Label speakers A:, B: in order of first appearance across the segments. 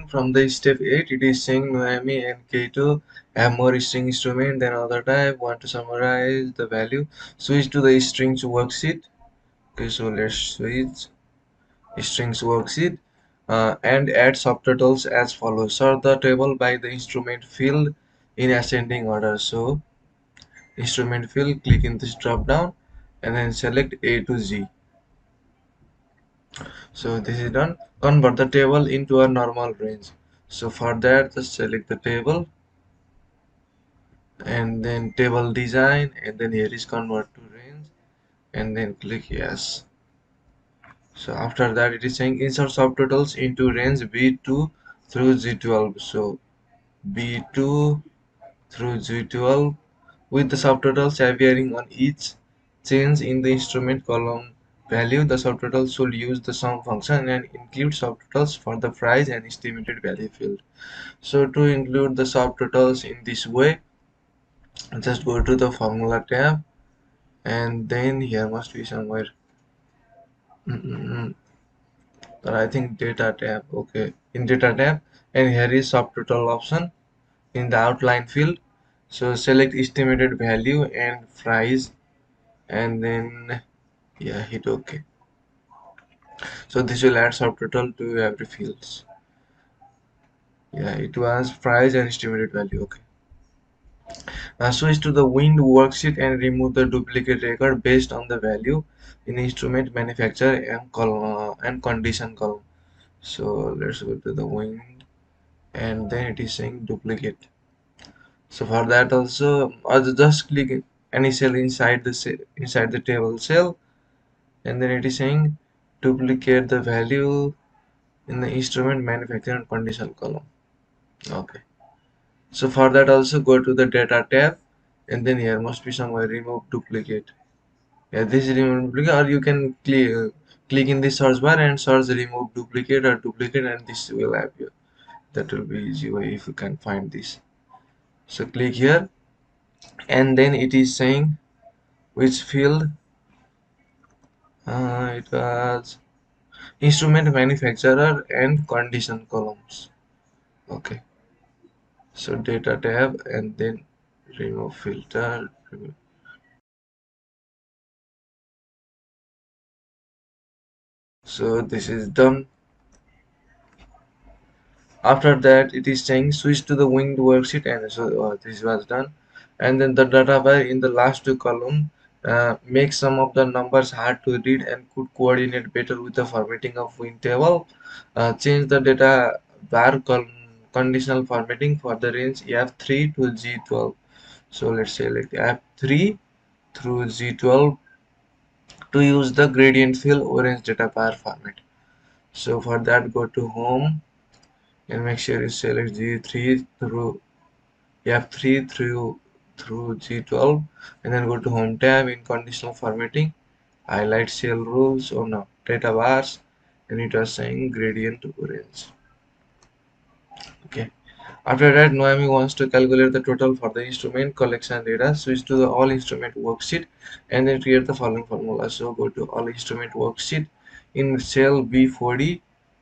A: From the step 8, it is saying Noemi and K2 have more string instrument than other type. Want to summarize the value? Switch to the strings worksheet. Okay, so let's switch strings worksheet and add subtotals as follows. Sort the table by the instrument field in ascending order. So instrument field, click in this drop down and then select A to Z. So this is done. Convert the table into a normal range. So for that, just select the table and then table design, and then here is convert to range, and then click yes. So after that, it is saying insert subtotals into range B2 through G12. So B2 through G12 with the subtotals appearing on each change in the instrument column value. The subtotal should use the sum function and include subtotals for the price and estimated value field. So to include the subtotals in this way, just go to the formula tab, and then here must be somewhere I think data tab. Okay, in data tab, and here is subtotal option in the outline field. So select estimated value and price, and then yeah, hit OK. So this will add subtotal to every fields. Yeah, it was price and estimated value. Okay. Now switch to the wind worksheet and remove the duplicate record based on the value in instrument manufacturer and and condition column. So let's go to the wind, and then it is saying duplicate. So for that also, just click any cell inside the inside the table cell, and then it is saying duplicate the value in the instrument manufacturer and condition column. Okay. So for that also, go to the data tab, and then here must be somewhere remove duplicate. Yeah, this is remove duplicate, or you can click in the search bar and search remove duplicate or duplicate, and this will appear. That will be easy way if you can find this. So click here, and then it is saying which field. It was instrument manufacturer and condition columns. Okay. So data tab, and then remove filter. So this is done. After that, it is saying switch to the winged worksheet, and so this was done. And then the data bar in the last two column make some of the numbers hard to read and could coordinate better with the formatting of wing table. Change the data bar conditional formatting for the range F3 to G12. So let's select F3 through G12 to use the gradient fill orange data bar format. So for that, go to home and make sure you select G3 through F3 through G12, and then go to home tab in conditional formatting, highlight cell rules or no data bars, and it was saying gradient orange. Okay. After that, Noemi wants to calculate the total for the instrument collection data. Switch to the all instrument worksheet and then create the following formula. So go to all instrument worksheet in cell B40.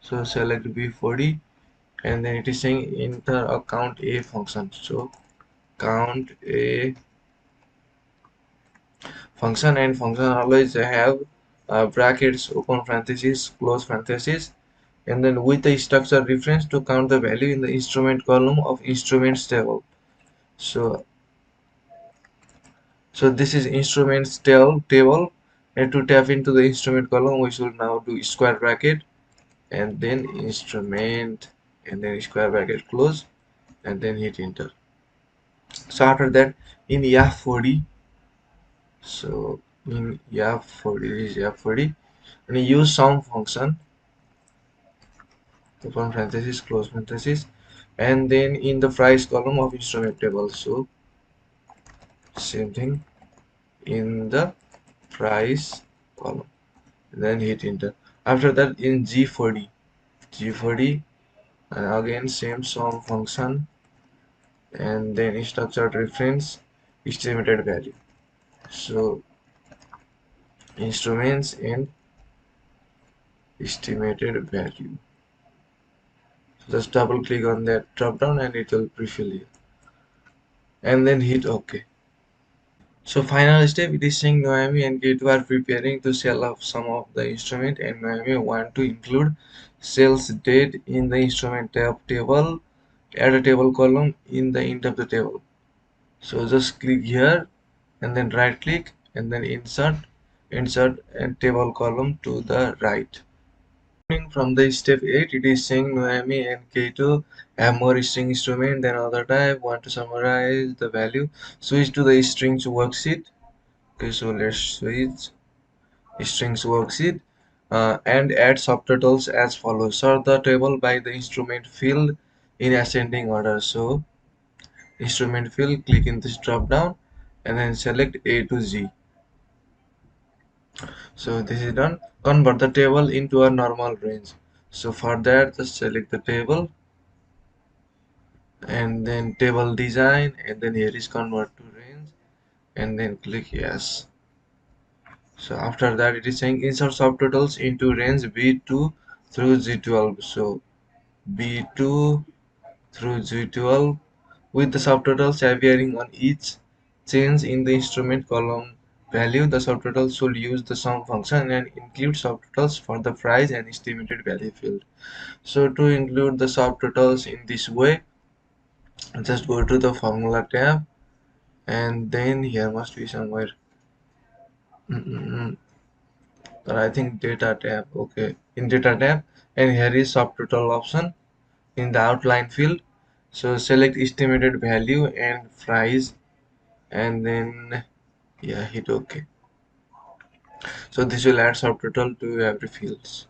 A: So select B40, and then it is saying enter a count A function. So count A function, and function always have brackets, open parentheses, close parentheses, and then with the structure reference to count the value in the instrument column of instruments table. So this is instruments table, and to tap into the instrument column we should now do square bracket and then instrument and then square bracket close, and then hit enter. So after that, in F40, so in F40, this is F40, and you use sum function, open parenthesis, close parenthesis, and then in the price column of instrument table, so same thing in the price column, then hit enter. After that, in G40, and again same sum function, and then structured reference, estimated value. So instruments and estimated value. Just double click on that drop down and it will prefill you, and then hit OK. So final step, it is saying Noemi and Ketu are preparing to sell off some of the instrument, and Noemi want to include sales date in the instrument tab table, add a table column in the end of the table. So just click here and then right click and then insert a table column to the right. From the step 8, it is saying Noemi and K2 have more string instrument than other type. Want to summarize the value. Switch to the strings worksheet. Okay, so let's switch strings worksheet and add subtotals as follows. Sort the table by the instrument field in ascending order. So instrument field, click in this drop down and then select A to Z. So this is done. Convert the table into a normal range. So for that, just select the table and then table design, and then here is convert to range and then click yes. So after that, it is saying insert subtotals into range B2 through G12. So B2 through G12 with the subtotals appearing on each change in the instrument column value. The subtotal should use the sum function and include subtotals for the price and estimated value field. So to include the subtotals in this way, just go to the formula tab and then here must be somewhere I think data tab. Okay, in data tab, and here is subtotal option in the outline field. So select estimated value and price and then yeah, hit OK. So this will add subtotal to every fields.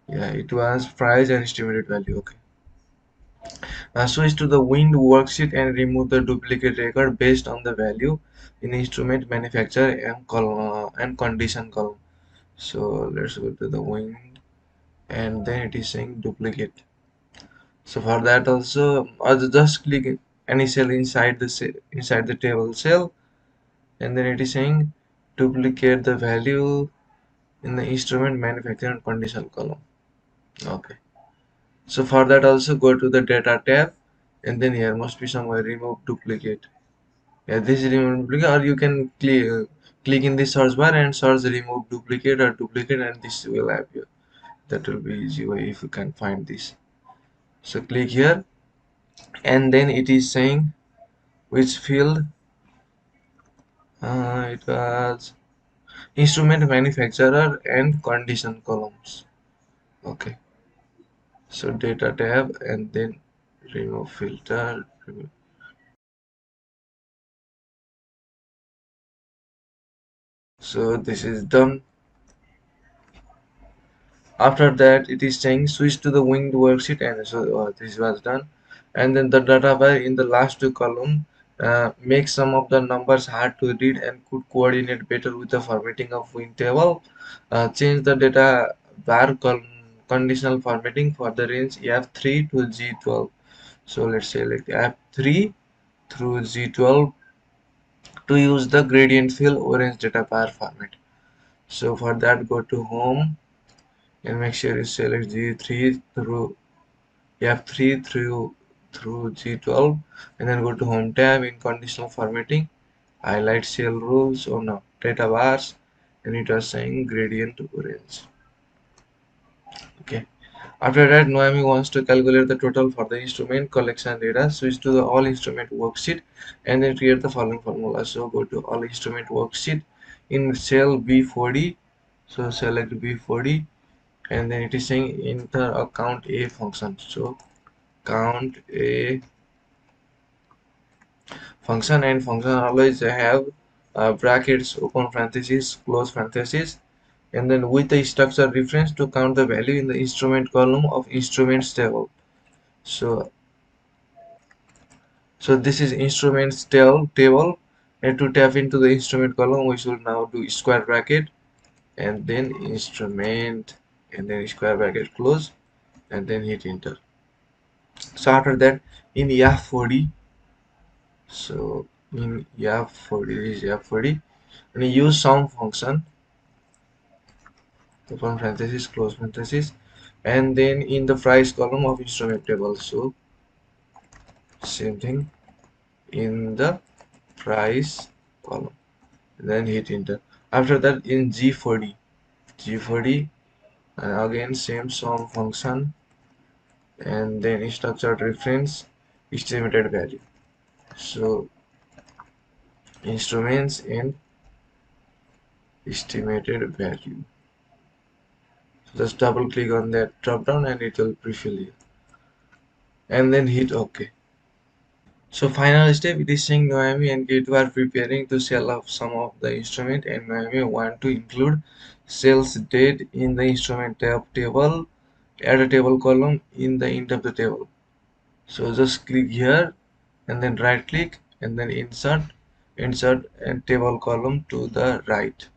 A: Yeah, it was price and estimated value. Okay. Switch to the wind worksheet and remove the duplicate record based on the value in instrument manufacturer and column and condition column. So let's go to the wind and then it is saying duplicate. So for that also, just click any cell inside inside the table cell, and then it is saying duplicate the value in the instrument manufacturer and condition column. Okay. So for that also go to the data tab, and then here must be somewhere remove duplicate. Yeah, this is remove duplicate, or you can click in the search bar and search remove duplicate or duplicate, and this will appear. That will be easy way if you can find this. So click here, and then it is saying which field. It was instrument manufacturer and condition columns. Okay. So data tab and then remove filter. So this is done. After that, it is saying switch to the winged worksheet, and so this was done. And then the data bar in the last two column makes some of the numbers hard to read and could coordinate better with the formatting of wing table. Change the data bar conditional formatting for the range F3 to G12. So let's say like F3 through G12 to use the gradient fill orange data bar format. So for that, go to home and make sure you select G3 through F3 through G12, and then go to home tab in conditional formatting, highlight cell rules or no data bars, and it was saying gradient orange. Okay. After that, Noemi wants to calculate the total for the instrument collection data. Switch to the all instrument worksheet and then create the following formula. So go to all instrument worksheet in cell B40. So select B40, and then it is saying enter a count A function. So count A function, and function always have brackets, open parentheses, close parentheses, and then with the structure reference to count the value in the instrument column of instruments table. So this is instruments table, and to tap into the instrument column we should now do square bracket and then instrument and then square bracket close and then hit enter. So after that, in F40, so in F40, this is F40, and use sum function, open parenthesis, close parenthesis, and then in the price column of instrument table, so same thing in the price column, then hit enter. After that in G4D, and again same sum function, and then structured reference estimated value. So instruments and estimated value. So just double click on that drop down and it will prefill here, and then hit OK. So final step, it is saying Noemi and Gate are preparing to sell off some of the instrument, and Noemi want to include sales date in the instrument tab table, add a table column in the end of the table. So just click here and then right click and then insert and table column to the right.